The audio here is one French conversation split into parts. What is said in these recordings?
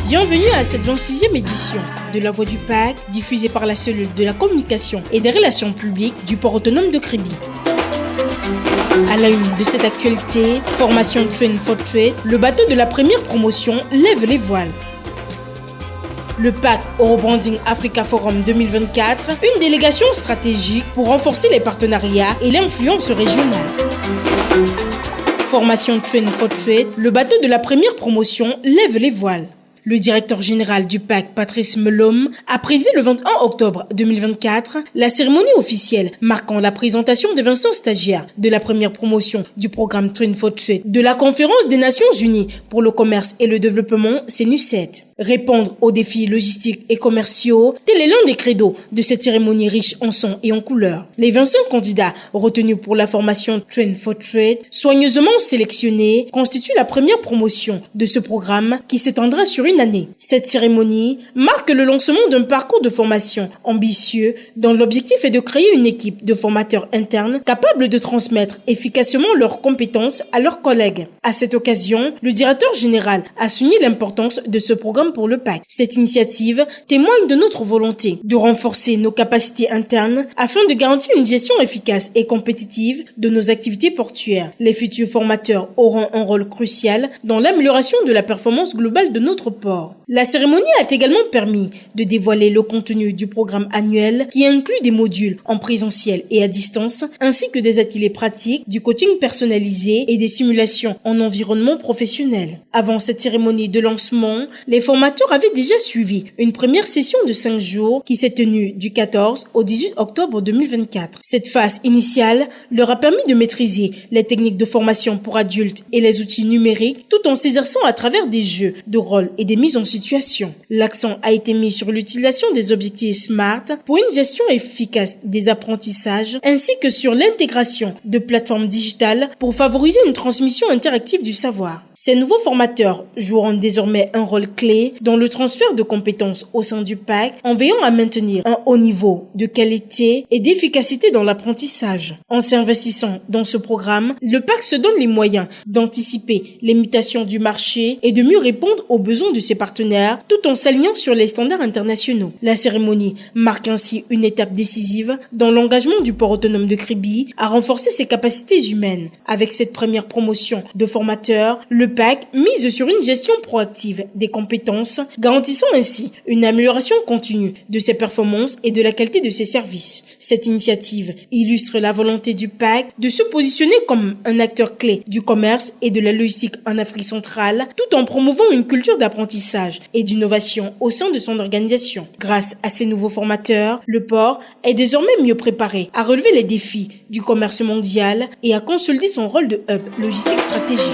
Bienvenue à cette 26e édition de La Voix du PAC, diffusée par la cellule de la communication et des relations publiques du port autonome de Kribi. À la une de cette actualité, formation Train for Trade, le bateau de la première promotion lève les voiles. Le PAC Eurobranding Africa Forum 2024, une délégation stratégique pour renforcer les partenariats et l'influence régionale. Formation Train for Trade, le bateau de la première promotion lève les voiles. Le directeur général du PAC, Patrice Melom, a présidé le 21 octobre 2024 la cérémonie officielle marquant la présentation des 25 stagiaires de la première promotion du programme Train for Trade de la Conférence des Nations Unies pour le commerce et le développement CNUSET. Répondre aux défis logistiques et commerciaux, tel est l'un des credos de cette cérémonie riche en sons et en couleurs. Les 25 candidats retenus pour la formation Train for Trade, soigneusement sélectionnés, constituent la première promotion de ce programme qui s'étendra sur une année. Cette cérémonie marque le lancement d'un parcours de formation ambitieux dont l'objectif est de créer une équipe de formateurs internes capables de transmettre efficacement leurs compétences à leurs collègues. À cette occasion, le directeur général a souligné l'importance de ce programme pour le PAC. Cette initiative témoigne de notre volonté de renforcer nos capacités internes afin de garantir une gestion efficace et compétitive de nos activités portuaires. Les futurs formateurs auront un rôle crucial dans l'amélioration de la performance globale de notre port. La cérémonie a également permis de dévoiler le contenu du programme annuel qui inclut des modules en présentiel et à distance, ainsi que des ateliers pratiques, du coaching personnalisé et des simulations en environnement professionnel. Avant cette cérémonie de lancement, les formateurs avaient déjà suivi une première session de 5 jours qui s'est tenue du 14 au 18 octobre 2024. Cette phase initiale leur a permis de maîtriser les techniques de formation pour adultes et les outils numériques tout en s'exerçant à travers des jeux de rôle et des mises en situation. L'accent a été mis sur l'utilisation des objectifs SMART pour une gestion efficace des apprentissages ainsi que sur l'intégration de plateformes digitales pour favoriser une transmission interactive du savoir. Ces nouveaux formateurs joueront désormais un rôle clé dans le transfert de compétences au sein du PAC en veillant à maintenir un haut niveau de qualité et d'efficacité dans l'apprentissage. En s'investissant dans ce programme, le PAC se donne les moyens d'anticiper les mutations du marché et de mieux répondre aux besoins de ses partenaires tout en s'alignant sur les standards internationaux. La cérémonie marque ainsi une étape décisive dans l'engagement du port autonome de Kribi à renforcer ses capacités humaines. Avec cette première promotion de formateurs, le PAC mise sur une gestion proactive des compétences, garantissant ainsi une amélioration continue de ses performances et de la qualité de ses services. Cette initiative illustre la volonté du PAC de se positionner comme un acteur clé du commerce et de la logistique en Afrique centrale, tout en promouvant une culture d'apprentissage et d'innovation au sein de son organisation. Grâce à ces nouveaux formateurs, le port est désormais mieux préparé à relever les défis du commerce mondial et à consolider son rôle de hub logistique stratégique.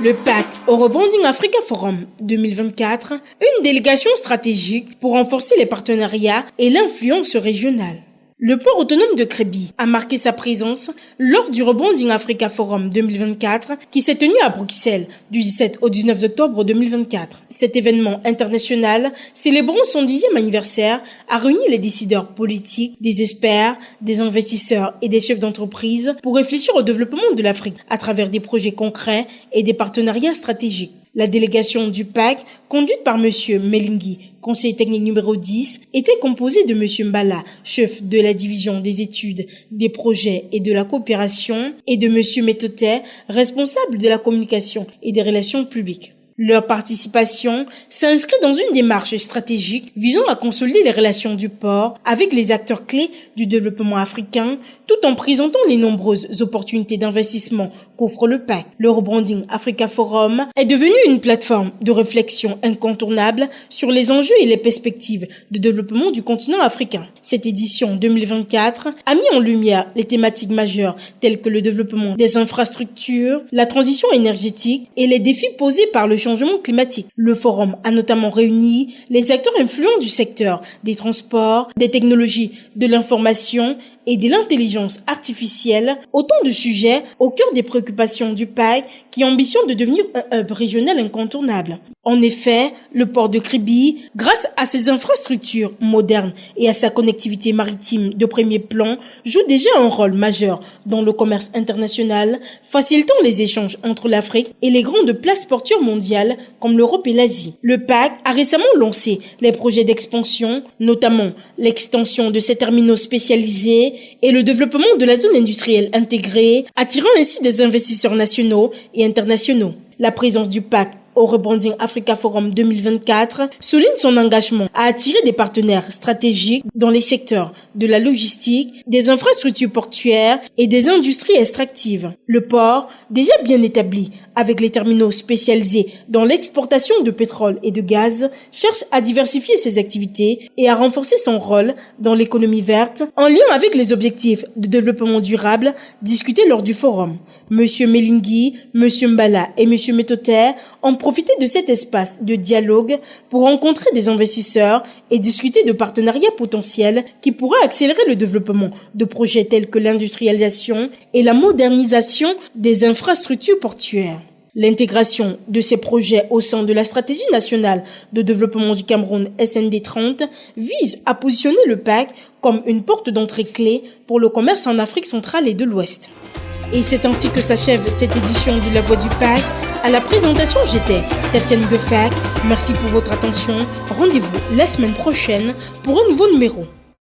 Le PAC Eurobranding Africa Forum 2024, une délégation stratégique pour renforcer les partenariats et l'influence régionale. Le port autonome de Kribi a marqué sa présence lors du Rebranding Africa Forum 2024 qui s'est tenu à Bruxelles du 17 au 19 octobre 2024. Cet événement international célébrant son 10e anniversaire a réuni les décideurs politiques, des experts, des investisseurs et des chefs d'entreprise pour réfléchir au développement de l'Afrique à travers des projets concrets et des partenariats stratégiques. La délégation du PAC, conduite par M. Melingui, conseiller technique numéro 10, était composée de M. Mbala, chef de la division des études, des projets et de la coopération, et de M. Metote, responsable de la communication et des relations publiques. Leur participation s'inscrit dans une démarche stratégique visant à consolider les relations du port avec les acteurs clés du développement africain tout en présentant les nombreuses opportunités d'investissement qu'offre le PAC. Le Rebranding Africa Forum est devenu une plateforme de réflexion incontournable sur les enjeux et les perspectives de développement du continent africain. Cette édition 2024 a mis en lumière les thématiques majeures telles que le développement des infrastructures, la transition énergétique et les défis posés par le changement climatique. Le forum a notamment réuni les acteurs influents du secteur des transports, des technologies de l'information et de l'intelligence artificielle, autant de sujets au cœur des préoccupations du PAC qui ambitionne de devenir un hub régional incontournable. En effet, le port de Kribi, grâce à ses infrastructures modernes et à sa connectivité maritime de premier plan, joue déjà un rôle majeur dans le commerce international, facilitant les échanges entre l'Afrique et les grandes places portuaires mondiales comme l'Europe et l'Asie. Le PAC a récemment lancé les projets d'expansion, notamment l'extension de ses terminaux spécialisés et le développement de la zone industrielle intégrée, attirant ainsi des investisseurs nationaux et internationaux. La présence du PAC au Rebranding Africa Forum 2024 souligne son engagement à attirer des partenaires stratégiques dans les secteurs de la logistique, des infrastructures portuaires et des industries extractives. Le port, déjà bien établi avec les terminaux spécialisés dans l'exportation de pétrole et de gaz, cherche à diversifier ses activités et à renforcer son rôle dans l'économie verte en lien avec les objectifs de développement durable discutés lors du forum. Monsieur Melingui, Monsieur Mbala et Monsieur Metoter ont profité de cet espace de dialogue pour rencontrer des investisseurs et discuter de partenariats potentiels qui pourraient accélérer le développement de projets tels que l'industrialisation et la modernisation des infrastructures portuaires. L'intégration de ces projets au sein de la stratégie nationale de développement du Cameroun SND 30 vise à positionner le PAC comme une porte d'entrée clé pour le commerce en Afrique centrale et de l'Ouest. Et c'est ainsi que s'achève cette édition de La Voix du PAC. À la présentation, j'étais Tatiane Gueffac. Merci pour votre attention. Rendez-vous la semaine prochaine pour un nouveau numéro.